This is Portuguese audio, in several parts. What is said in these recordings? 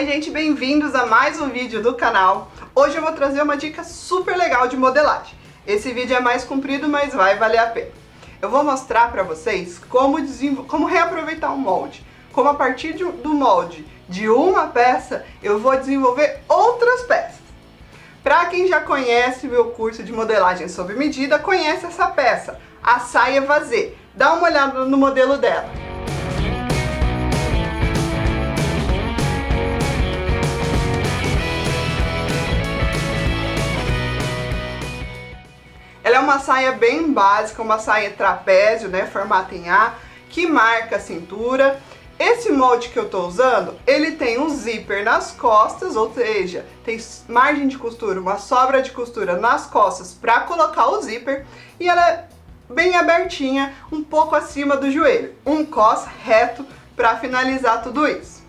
Oi gente, bem-vindos a mais um vídeo do canal. Hoje eu vou trazer uma dica super legal de modelagem. Esse vídeo é mais comprido, mas vai valer a pena. Eu vou mostrar para vocês como reaproveitar um molde. Como a partir do molde de uma peça, eu vou desenvolver outras peças. Para quem já conhece meu curso de modelagem sob medida, conhece essa peça, a saia vasê. Dá uma olhada no modelo dela. Ela é uma saia bem básica, uma saia trapézio, né, formato em A, que marca a cintura. Esse molde que eu tô usando, ele tem um zíper nas costas, ou seja, tem margem de costura, uma sobra de costura nas costas para colocar o zíper, e ela é bem abertinha, um pouco acima do joelho, um cos reto para finalizar tudo isso.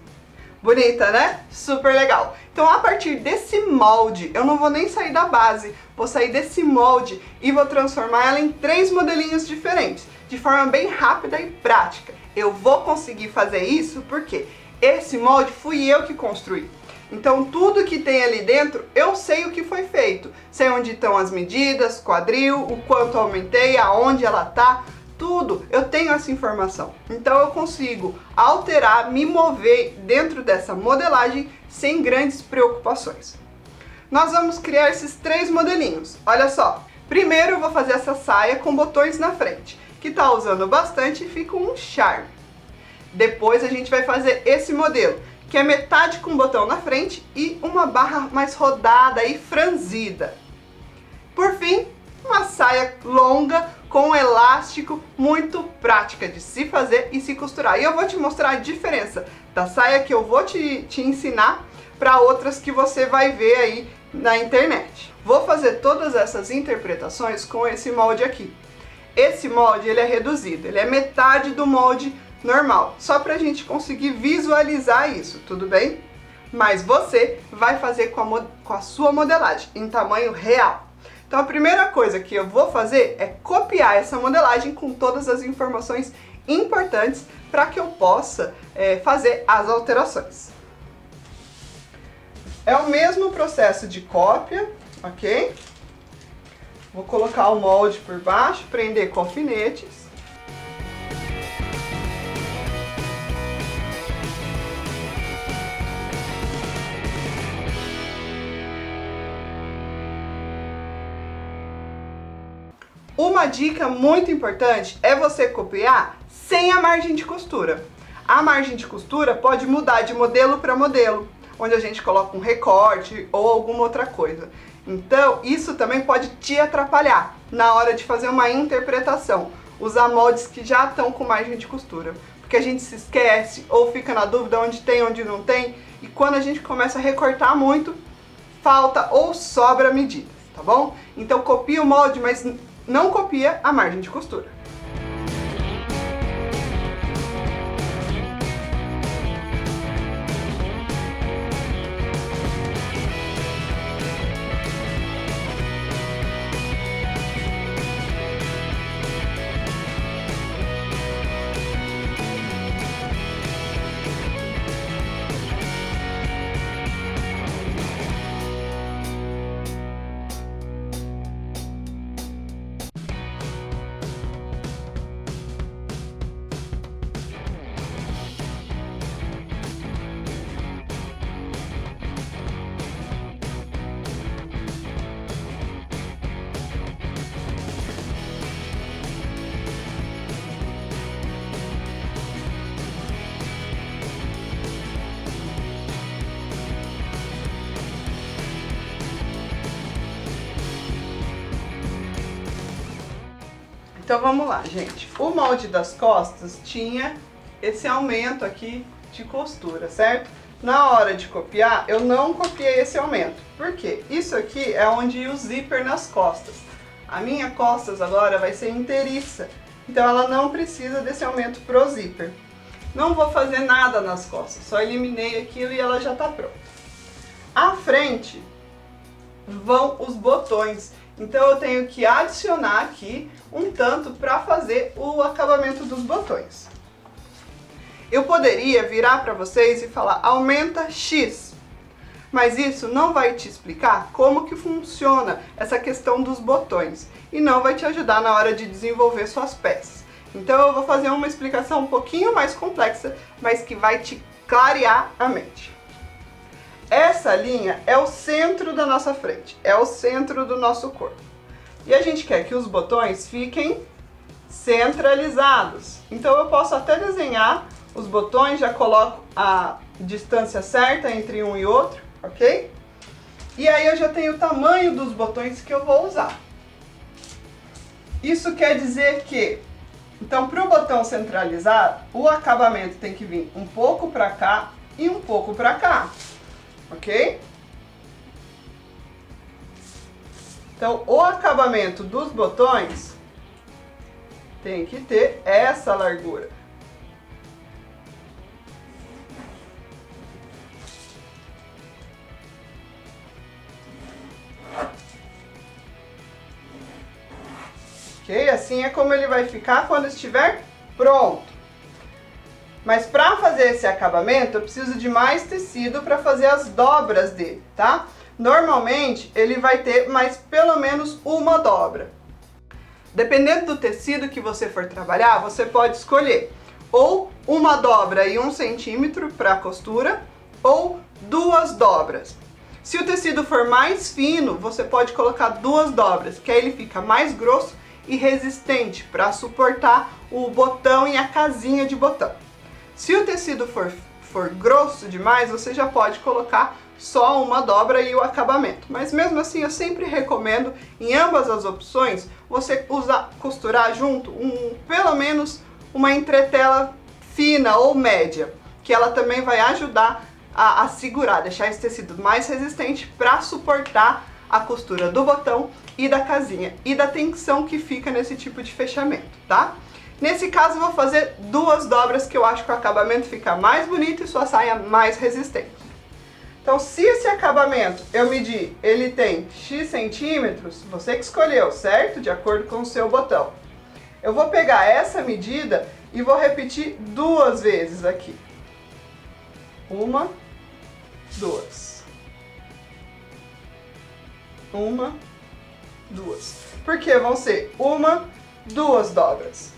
Bonita, né? Super legal. Então, a partir desse molde, eu não vou nem sair da base, vou sair desse molde e vou transformar ela em 3 modelinhos diferentes, de forma bem rápida e prática. Eu vou conseguir fazer isso porque esse molde fui eu que construí. Então, tudo que tem ali dentro, eu sei o que foi feito. Sei onde estão as medidas, quadril, o quanto aumentei, aonde ela tá. Tudo, eu tenho essa informação. Então eu consigo alterar, me mover dentro dessa modelagem sem grandes preocupações. Nós vamos criar esses 3 modelinhos. Olha só, primeiro eu vou fazer essa saia com botões na frente, que tá usando bastante e fica um charme. Depois a gente vai fazer esse modelo, que é metade com botão na frente e uma barra mais rodada e franzida. Por fim, uma saia longa com elástico, muito prática de se fazer e se costurar. E eu vou te mostrar a diferença da saia que eu vou te ensinar para outras que você vai ver aí na internet. Vou fazer todas essas interpretações com esse molde aqui. Esse molde ele é reduzido, ele é metade do molde normal, só para a gente conseguir visualizar isso, tudo bem? Mas você vai fazer com a sua modelagem em tamanho real. Então a primeira coisa que eu vou fazer é copiar essa modelagem com todas as informações importantes para que eu possa fazer as alterações. É o mesmo processo de cópia, ok? Vou colocar o molde por baixo, prender com alfinetes. Uma dica muito importante é você copiar sem a margem de costura. A margem de costura pode mudar de modelo para modelo, onde a gente coloca um recorte ou alguma outra coisa. Então, isso também pode te atrapalhar na hora de fazer uma interpretação, usar moldes que já estão com margem de costura, porque a gente se esquece ou fica na dúvida onde tem, onde não tem, e quando a gente começa a recortar muito, falta ou sobra medidas, tá bom? Então, copia o molde, mas não copia a margem de costura. Então vamos lá, gente. O molde das costas tinha esse aumento aqui de costura, certo? Na hora de copiar, eu não copiei esse aumento. Por quê? Isso aqui é onde ia o zíper nas costas. A minha costas agora vai ser inteiriça, então ela não precisa desse aumento pro zíper. Não vou fazer nada nas costas, só eliminei aquilo e ela já tá pronta. À frente vão os botões. Então eu tenho que adicionar aqui um tanto para fazer o acabamento dos botões. Eu poderia virar para vocês e falar, aumenta X. Mas isso não vai te explicar como que funciona essa questão dos botões. E não vai te ajudar na hora de desenvolver suas peças. Então eu vou fazer uma explicação um pouquinho mais complexa, mas que vai te clarear a mente. Essa linha é o centro da nossa frente, é o centro do nosso corpo. E a gente quer que os botões fiquem centralizados. Então eu posso até desenhar os botões, já coloco a distância certa entre um e outro, ok? E aí eu já tenho o tamanho dos botões que eu vou usar. Isso quer dizer que, então para o botão centralizado, o acabamento tem que vir um pouco para cá e um pouco para cá. Ok? Então, o acabamento dos botões tem que ter essa largura. Ok? Assim é como ele vai ficar quando estiver pronto. Mas para fazer esse acabamento, eu preciso de mais tecido para fazer as dobras dele, tá? Normalmente, ele vai ter mais pelo menos uma dobra. Dependendo do tecido que você for trabalhar, você pode escolher ou uma dobra e 1 centímetro para a costura, ou 2 dobras. Se o tecido for mais fino, você pode colocar 2 dobras, que aí ele fica mais grosso e resistente para suportar o botão e a casinha de botão. Se o tecido for grosso demais, você já pode colocar só uma dobra e o acabamento. Mas mesmo assim, eu sempre recomendo, em ambas as opções, você costurar junto pelo menos uma entretela fina ou média, que ela também vai ajudar a segurar, deixar esse tecido mais resistente para suportar a costura do botão e da casinha e da tensão que fica nesse tipo de fechamento, tá? Nesse caso, eu vou fazer 2 dobras, que eu acho que o acabamento fica mais bonito e sua saia mais resistente. Então, se esse acabamento eu medir, ele tem X centímetros, você que escolheu, certo? De acordo com o seu botão. Eu vou pegar essa medida e vou repetir 2 vezes aqui. 1, 2. 1, 2. Porque vão ser 1, 2 dobras.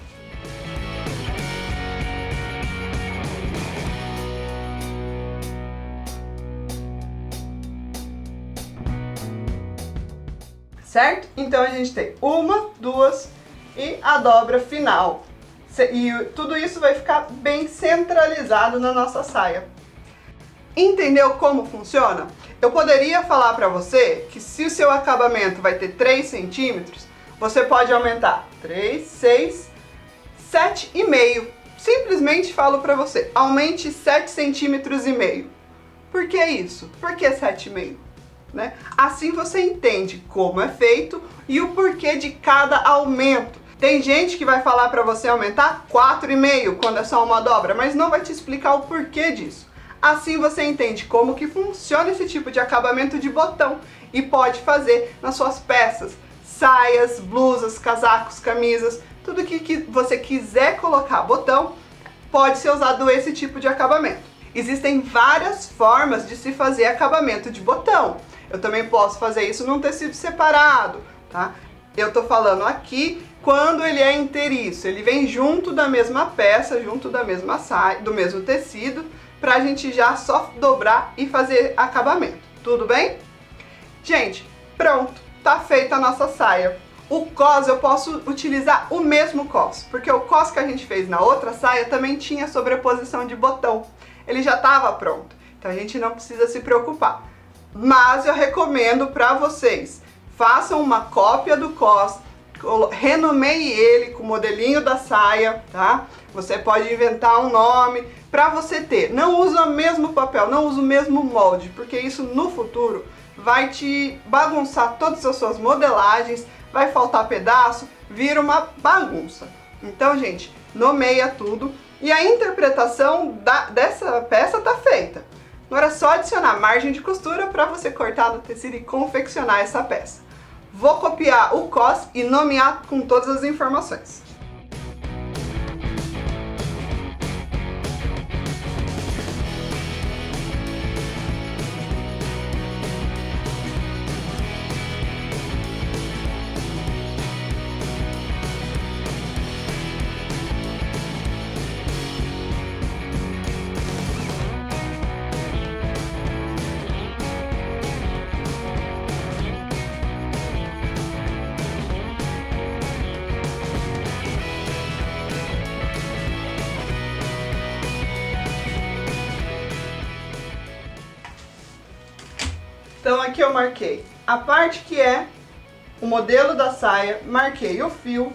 Certo? Então a gente tem 1, 2 e a dobra final. E tudo isso vai ficar bem centralizado na nossa saia. Entendeu como funciona? Eu poderia falar para você que se o seu acabamento vai ter 3 centímetros, você pode aumentar 3, 6, 7,5. Simplesmente falo para você, aumente 7 centímetros e meio. Por que isso? Por que 7,5? Né? Assim você entende como é feito e o porquê de cada aumento. Tem gente que vai falar para você aumentar 4,5 quando é só uma dobra, mas não vai te explicar o porquê disso. Assim você entende como que funciona esse tipo de acabamento de botão e pode fazer nas suas peças, saias, blusas, casacos, camisas, tudo que você quiser colocar botão, pode ser usado esse tipo de acabamento. Existem várias formas de se fazer acabamento de botão. Eu também posso fazer isso num tecido separado, tá? Eu tô falando aqui quando ele é inteiriço, ele vem junto da mesma peça, junto da mesma saia, do mesmo tecido, pra gente já só dobrar e fazer acabamento, tudo bem? Gente, pronto, tá feita a nossa saia. O cos eu posso utilizar o mesmo cos, porque o cos que a gente fez na outra saia também tinha sobreposição de botão. Ele já estava pronto, então a gente não precisa se preocupar. Mas eu recomendo para vocês, façam uma cópia do cos, renomeie ele com o modelinho da saia, tá? Você pode inventar um nome para você ter. Não usa o mesmo papel, não usa o mesmo molde, porque isso no futuro vai te bagunçar todas as suas modelagens, vai faltar pedaço, vira uma bagunça. Então, gente, nomeia tudo e a interpretação dessa peça tá feita. Agora é só adicionar margem de costura para você cortar no tecido e confeccionar essa peça. Vou copiar o cos e nomear com todas as informações. Então aqui eu marquei a parte que é o modelo da saia, marquei o fio,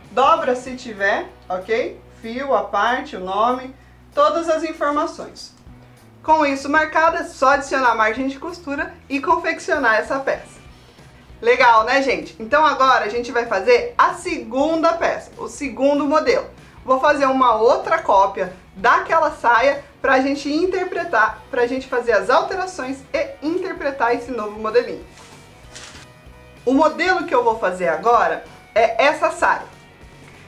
dobra se tiver, ok? Fio, a parte, o nome, todas as informações. Com isso marcado, é só adicionar a margem de costura e confeccionar essa peça. Legal, né, gente? Então agora a gente vai fazer a segunda peça, o segundo modelo. Vou fazer uma outra cópia daquela saia para a gente interpretar, para a gente fazer as alterações e interpretar esse novo modelinho. O modelo que eu vou fazer agora é essa saia.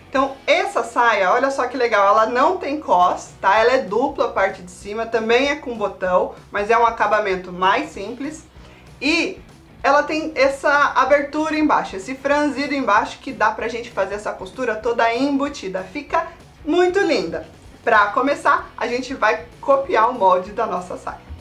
Então essa saia, olha só que legal, ela não tem cós, tá? Ela é dupla a parte de cima, também é com botão, mas é um acabamento mais simples. E ela tem essa abertura embaixo, esse franzido embaixo que dá pra gente fazer essa costura toda embutida. Fica muito linda. Pra começar, a gente vai copiar o molde da nossa saia.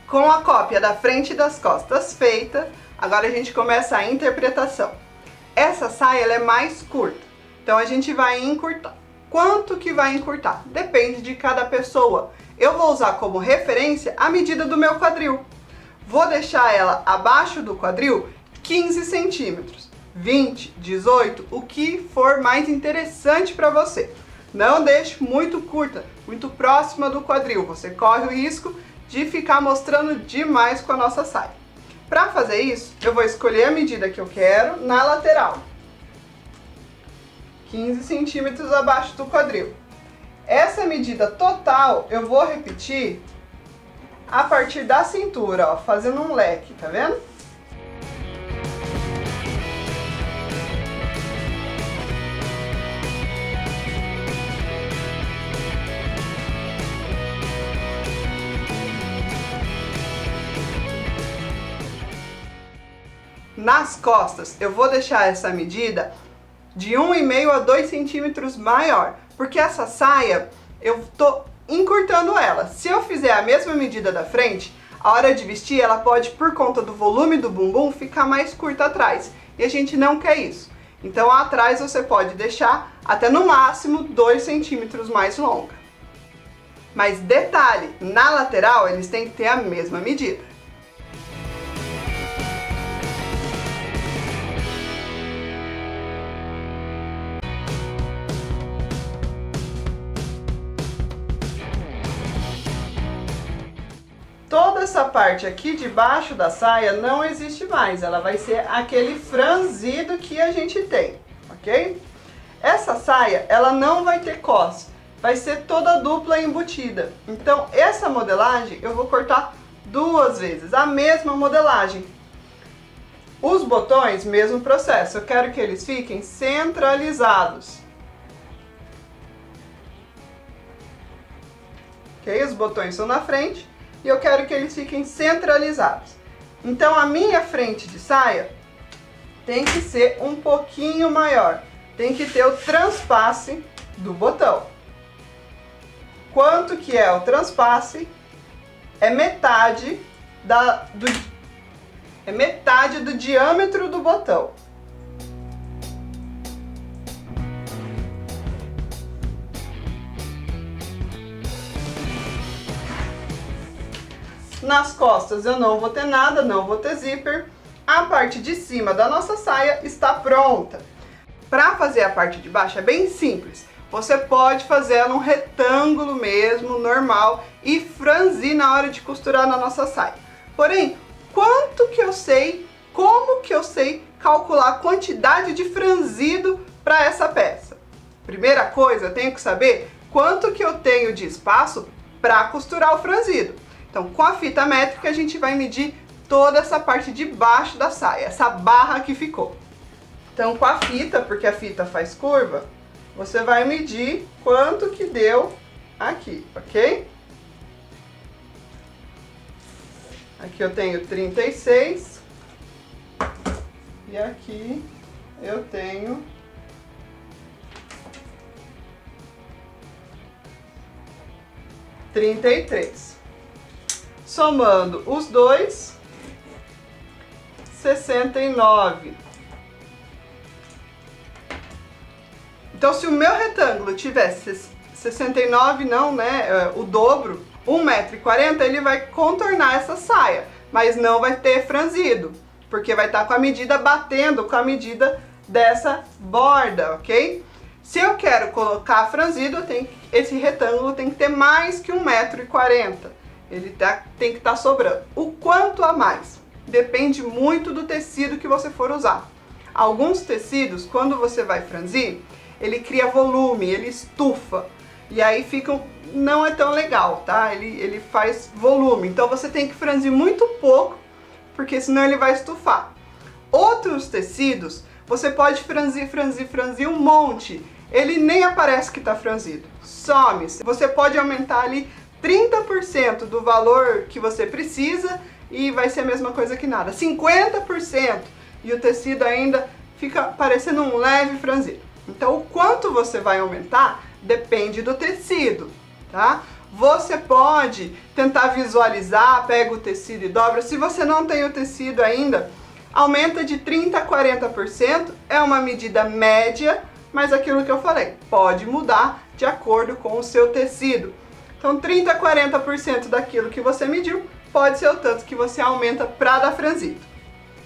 Com a cópia da frente e das costas feita, agora a gente começa a interpretação. Essa saia ela é mais curta, então a gente vai encurtar. Quanto que vai encurtar? Depende de cada pessoa. Eu vou usar como referência a medida do meu quadril. Vou deixar ela abaixo do quadril 15 centímetros, 20, 18, o que for mais interessante para você. Não deixe muito curta, muito próxima do quadril, você corre o risco de ficar mostrando demais com a nossa saia. Para fazer isso, eu vou escolher a medida que eu quero na lateral. 15 centímetros abaixo do quadril. Essa medida total eu vou repetir a partir da cintura, ó, fazendo um leque, tá vendo? Nas costas, eu vou deixar essa medida de 1,5 a 2 centímetros maior, porque essa saia, eu tô encurtando ela. Se eu fizer a mesma medida da frente, a hora de vestir, ela pode, por conta do volume do bumbum, ficar mais curta atrás. E a gente não quer isso. Então, atrás você pode deixar até no máximo 2 centímetros mais longa. Mas detalhe, na lateral, eles têm que ter a mesma medida. Toda essa parte aqui de baixo da saia não existe mais, ela vai ser aquele franzido que a gente tem, ok? Essa saia, ela não vai ter cós, vai ser toda dupla embutida. Então, essa modelagem eu vou cortar 2 vezes, a mesma modelagem. Os botões, mesmo processo, eu quero que eles fiquem centralizados. Ok? Os botões são na frente. E eu quero que eles fiquem centralizados. Então a minha frente de saia tem que ser um pouquinho maior. Tem que ter o transpasse do botão. Quanto que é o transpasse? É metade do diâmetro do botão. Nas costas eu não vou ter nada, não vou ter zíper. A parte de cima da nossa saia está pronta. Para fazer a parte de baixo é bem simples. Você pode fazer ela num retângulo mesmo, normal, e franzir na hora de costurar na nossa saia. Porém, quanto que eu sei Como que eu sei calcular a quantidade de franzido para essa peça? Primeira coisa, eu tenho que saber quanto que eu tenho de espaço para costurar o franzido. Então, com a fita métrica, a gente vai medir toda essa parte de baixo da saia, essa barra que ficou. Então, com a fita, porque a fita faz curva, você vai medir quanto que deu aqui, ok? Aqui eu tenho 36 e aqui eu tenho 33. Somando os dois, 69. Então, se o meu retângulo tivesse 69, não, né, o dobro, 1,40 m, ele vai contornar essa saia, mas não vai ter franzido, porque vai estar com a medida batendo com a medida dessa borda, ok? Se eu quero colocar franzido, esse retângulo tem que ter mais que 1,40 m. Ele tem que estar sobrando. O quanto a mais? Depende muito do tecido que você for usar. Alguns tecidos, quando você vai franzir, ele cria volume, ele estufa. E aí não é tão legal, tá? Ele faz volume. Então você tem que franzir muito pouco, porque senão ele vai estufar. Outros tecidos, você pode franzir um monte. Ele nem aparece que está franzido. Some. Você pode aumentar ali 30% do valor que você precisa e vai ser a mesma coisa que nada. 50% e o tecido ainda fica parecendo um leve franzido. Então, o quanto você vai aumentar depende do tecido, tá? Você pode tentar visualizar, pega o tecido e dobra. Se você não tem o tecido ainda, aumenta de 30% a 40%, é uma medida média, mas aquilo que eu falei, pode mudar de acordo com o seu tecido. Então, 30% a 40% daquilo que você mediu pode ser o tanto que você aumenta para dar franzido.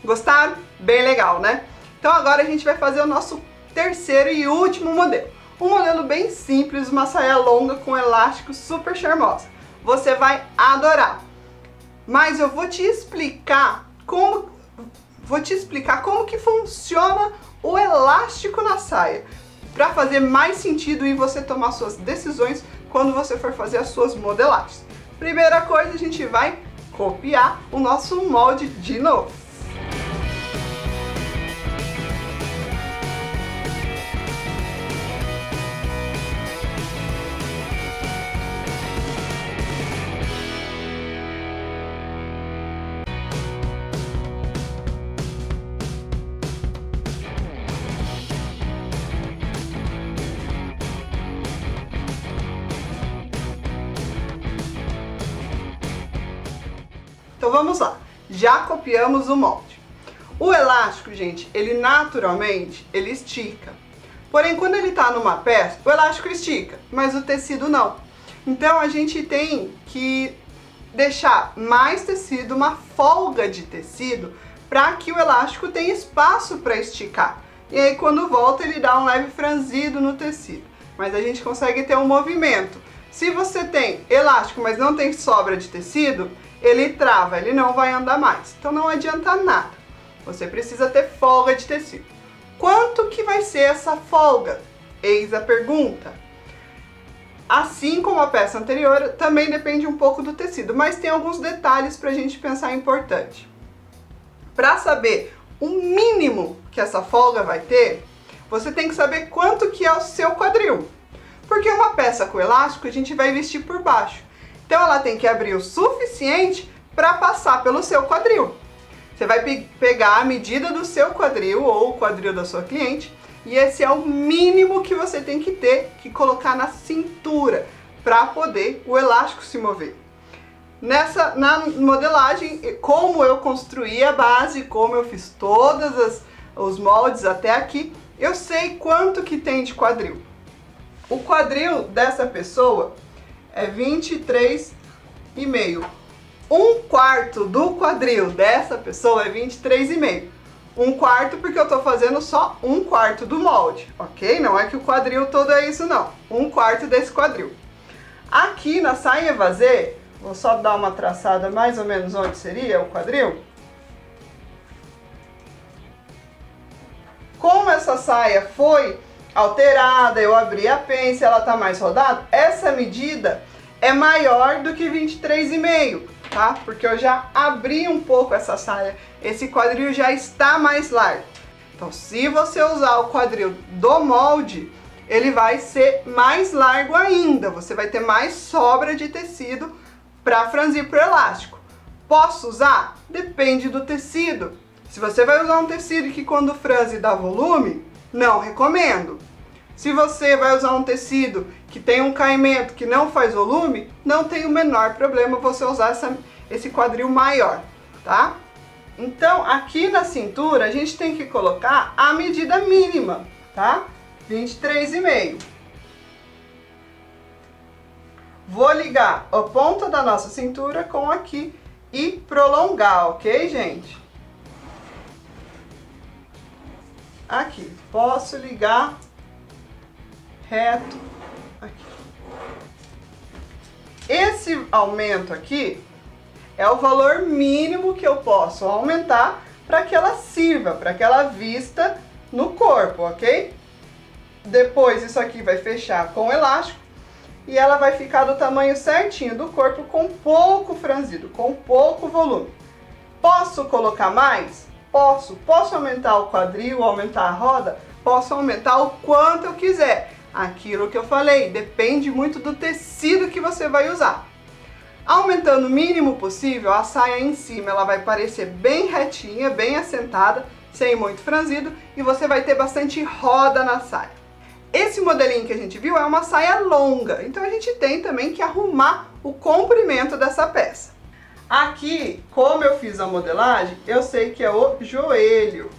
Gostaram? Bem legal, né? Então, agora a gente vai fazer o nosso terceiro e último modelo. Um modelo bem simples, uma saia longa com elástico super charmosa. Você vai adorar. Mas eu vou te explicar como que funciona o elástico na saia, para fazer mais sentido e você tomar suas decisões quando você for fazer as suas modelagens. Primeira coisa, a gente vai copiar o nosso molde de novo. Então vamos lá, já copiamos o molde. O elástico, gente, ele naturalmente, ele estica. Porém, quando ele tá numa peça, o elástico estica, mas o tecido não. Então a gente tem que deixar mais tecido, uma folga de tecido, para que o elástico tenha espaço para esticar. E aí quando volta ele dá um leve franzido no tecido, mas a gente consegue ter um movimento. Se você tem elástico, mas não tem sobra de tecido, ele trava, ele não vai andar mais. Então não adianta nada. Você precisa ter folga de tecido. Quanto que vai ser essa folga? Eis a pergunta. Assim como a peça anterior, também depende um pouco do tecido, mas tem alguns detalhes para a gente pensar importante. Para saber o mínimo que essa folga vai ter, você tem que saber quanto que é o seu quadril. Porque uma peça com elástico a gente vai vestir por baixo. Então ela tem que abrir o suficiente para passar pelo seu quadril. Você vai pegar a medida do seu quadril ou o quadril da sua cliente e esse é o mínimo que você tem que ter que colocar na cintura para poder o elástico se mover. Na modelagem, como eu construí a base, como eu fiz todos os moldes até aqui, eu sei quanto que tem de quadril. O quadril dessa pessoa é 23,5. Um quarto do quadril dessa pessoa é 23,5. Um quarto porque eu tô fazendo só um quarto do molde, ok? Não é que o quadril todo é isso não. Um quarto desse quadril. Aqui na saia evasê, vou só dar uma traçada mais ou menos onde seria o quadril. como essa saia foi alterada, eu abri a pence, ela tá mais rodada, essa medida é maior do que 23,5, tá? Porque eu já abri um pouco essa saia, esse quadril já está mais largo. Então, se você usar o quadril do molde, ele vai ser mais largo ainda, você vai ter mais sobra de tecido para franzir pro elástico. Posso usar? Depende do tecido. Se você vai usar um tecido que quando franze dá volume, não recomendo. Se você vai usar um tecido que tem um caimento que não faz volume, não tem o menor problema você usar esse quadril maior, tá? Então, aqui na cintura, a gente tem que colocar a medida mínima, tá? 23,5. Vou ligar a ponta da nossa cintura com aqui e prolongar, ok, gente? Aqui, posso ligar reto aqui. Esse aumento aqui é o valor mínimo que eu posso aumentar para que ela sirva, para que ela vista no corpo, ok? Depois isso aqui vai fechar com o elástico e ela vai ficar do tamanho certinho do corpo, com pouco franzido, com pouco volume. Posso colocar mais? Posso. Posso aumentar o quadril, aumentar a roda? Posso aumentar o quanto eu quiser. Aquilo que eu falei, depende muito do tecido que você vai usar. Aumentando o mínimo possível, a saia em cima ela vai parecer bem retinha, bem assentada, sem muito franzido, e você vai ter bastante roda na saia. Esse modelinho que a gente viu é uma saia longa, então a gente tem também que arrumar o comprimento dessa peça. Aqui, como eu fiz a modelagem, eu sei que é o joelho.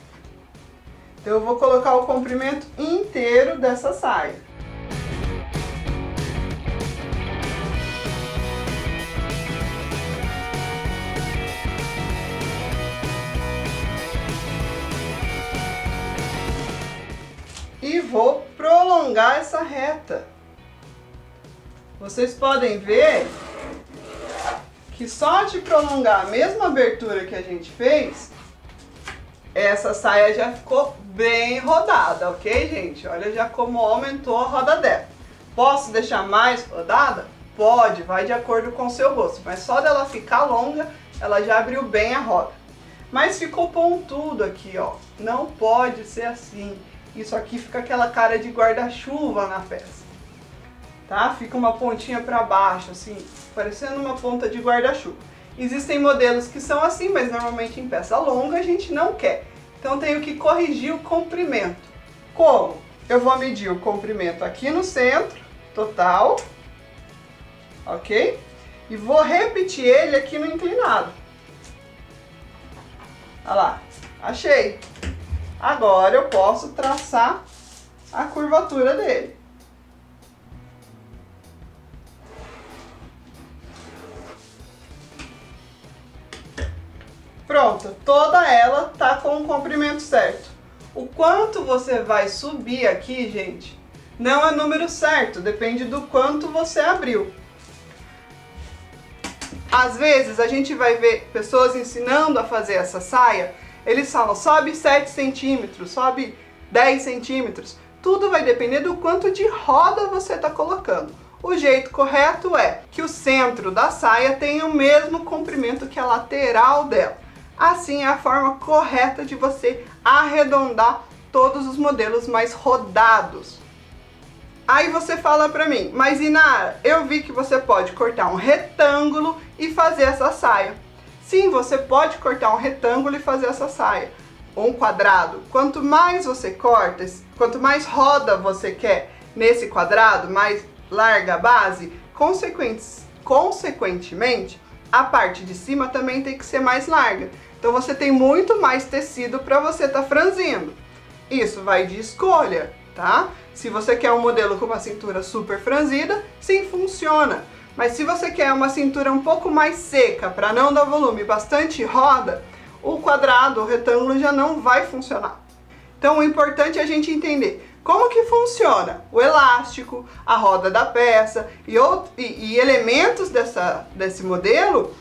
Então eu vou colocar o comprimento inteiro dessa saia. E vou prolongar essa reta. Vocês podem ver que só de prolongar a mesma abertura que a gente fez, essa saia já ficou bem rodada, ok, gente? Olha já como aumentou a roda dela. Posso deixar mais rodada? Pode, vai de acordo com o seu gosto, mas só dela ficar longa, ela já abriu bem a roda. Mas ficou pontudo aqui, ó. Não pode ser assim. Isso aqui fica aquela cara de guarda-chuva na peça, tá? Fica uma pontinha para baixo, assim, parecendo uma ponta de guarda-chuva. Existem modelos que são assim, mas normalmente em peça longa a gente não quer. Então tenho que corrigir o comprimento. Como? Eu vou medir o comprimento aqui no centro, total, ok? E vou repetir ele aqui no inclinado. Olha lá, achei. Agora eu posso traçar a curvatura dele. Pronto, toda ela tá com o comprimento certo. O quanto você vai subir aqui, gente, não é número certo, depende do quanto você abriu. Às vezes a gente vai ver pessoas ensinando a fazer essa saia. Eles falam, sobe 7 centímetros, sobe 10 centímetros. Tudo vai depender do quanto de roda você está colocando. O jeito correto é que o centro da saia tenha o mesmo comprimento que a lateral dela. Assim é a forma correta de você arredondar todos os modelos mais rodados. Aí você fala pra mim, mas Inara, eu vi que você pode cortar um retângulo e fazer essa saia. Sim, você pode cortar um retângulo e fazer essa saia. Ou um quadrado. Quanto mais você corta, quanto mais roda você quer nesse quadrado, mais larga a base, consequentemente, a parte de cima também tem que ser mais larga. Então você tem muito mais tecido para você estar franzindo. Isso vai de escolha, tá? Se você quer um modelo com uma cintura super franzida, sim, funciona. Mas se você quer uma cintura um pouco mais seca, para não dar volume, bastante roda, o quadrado, o retângulo já não vai funcionar. Então o importante é a gente entender como que funciona o elástico, a roda da peça e elementos desse modelo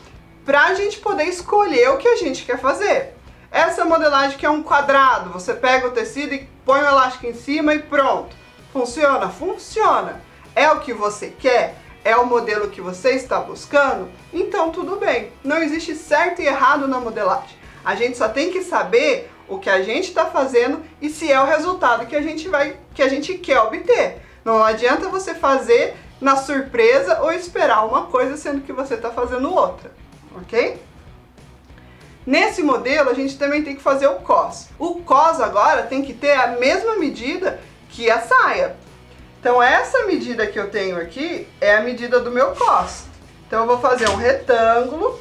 para a gente poder escolher o que a gente quer fazer. Essa modelagem que é um quadrado, você pega o tecido e põe o elástico em cima e pronto. Funciona? Funciona. É o que você quer? É o modelo que você está buscando? Então tudo bem. Não existe certo e errado na modelagem. A gente só tem que saber o que a gente está fazendo e se é o resultado que a gente quer obter. Não adianta você fazer na surpresa ou esperar uma coisa sendo que você está fazendo outra, ok? Nesse modelo a gente também tem que fazer o cos. O cos agora tem que ter a mesma medida que a saia. Então essa medida que eu tenho aqui é a medida do meu cos. Então eu vou fazer um retângulo.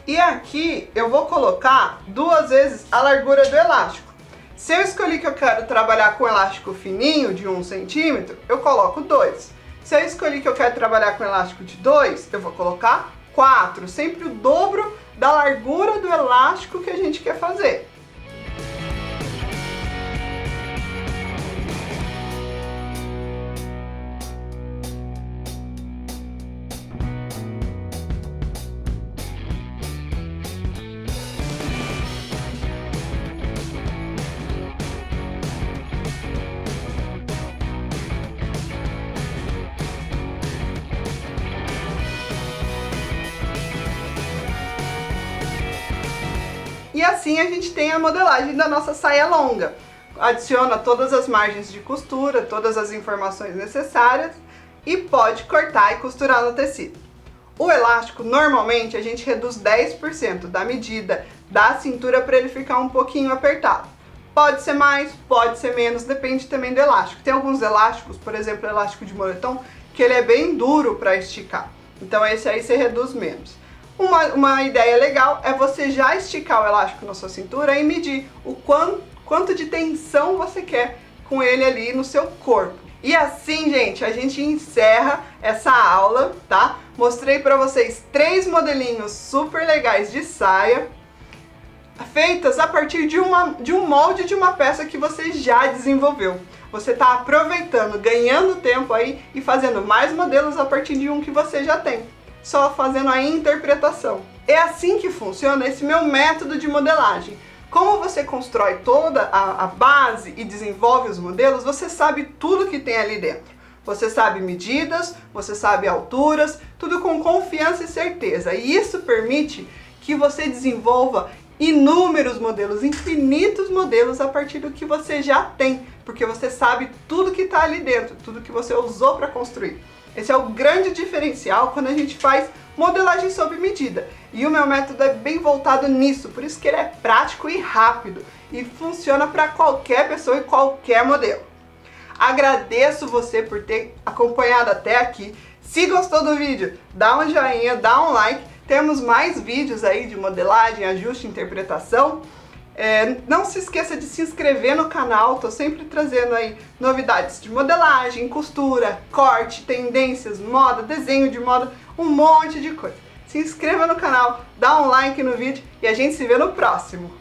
E aqui eu vou colocar 2 vezes a largura do elástico. Se eu escolhi que eu quero trabalhar com elástico fininho de 1 centímetro, eu coloco 2. Se eu escolhi que eu quero trabalhar com elástico de 2, eu vou colocar 4. Sempre o dobro da largura do elástico que a gente quer fazer. E assim a gente tem a modelagem da nossa saia longa. Adiciona todas as margens de costura, todas as informações necessárias e pode cortar e costurar no tecido. O elástico, normalmente, a gente reduz 10% da medida da cintura para ele ficar um pouquinho apertado. Pode ser mais, pode ser menos, depende também do elástico. Tem alguns elásticos, por exemplo, o elástico de moletom, que ele é bem duro para esticar. Então esse aí você reduz menos. Uma ideia legal é você já esticar o elástico na sua cintura e medir o quanto de tensão você quer com ele ali no seu corpo. E assim, gente, a gente encerra essa aula, tá? Mostrei pra vocês 3 modelinhos super legais de saia, feitas a partir de um molde de uma peça que você já desenvolveu. Você está aproveitando, ganhando tempo aí e fazendo mais modelos a partir de um que você já tem. Só fazendo a interpretação. É assim que funciona esse meu método de modelagem. Como você constrói toda a base e desenvolve os modelos, você sabe tudo que tem ali dentro. Você sabe medidas, você sabe alturas, tudo com confiança e certeza. E isso permite que você desenvolva inúmeros modelos, infinitos modelos a partir do que você já tem, porque você sabe tudo que está ali dentro, tudo que você usou para construir. Esse é o grande diferencial quando a gente faz modelagem sob medida. E o meu método é bem voltado nisso, por isso que ele é prático e rápido e funciona para qualquer pessoa e qualquer modelo. Agradeço você por ter acompanhado até aqui. Se gostou do vídeo, dá um joinha, dá um like. Temos mais vídeos aí de modelagem, ajuste e interpretação. Não se esqueça de se inscrever no canal, tô sempre trazendo aí novidades de modelagem, costura, corte, tendências, moda, desenho de moda, um monte de coisa. Se inscreva no canal, dá um like no vídeo e a gente se vê no próximo.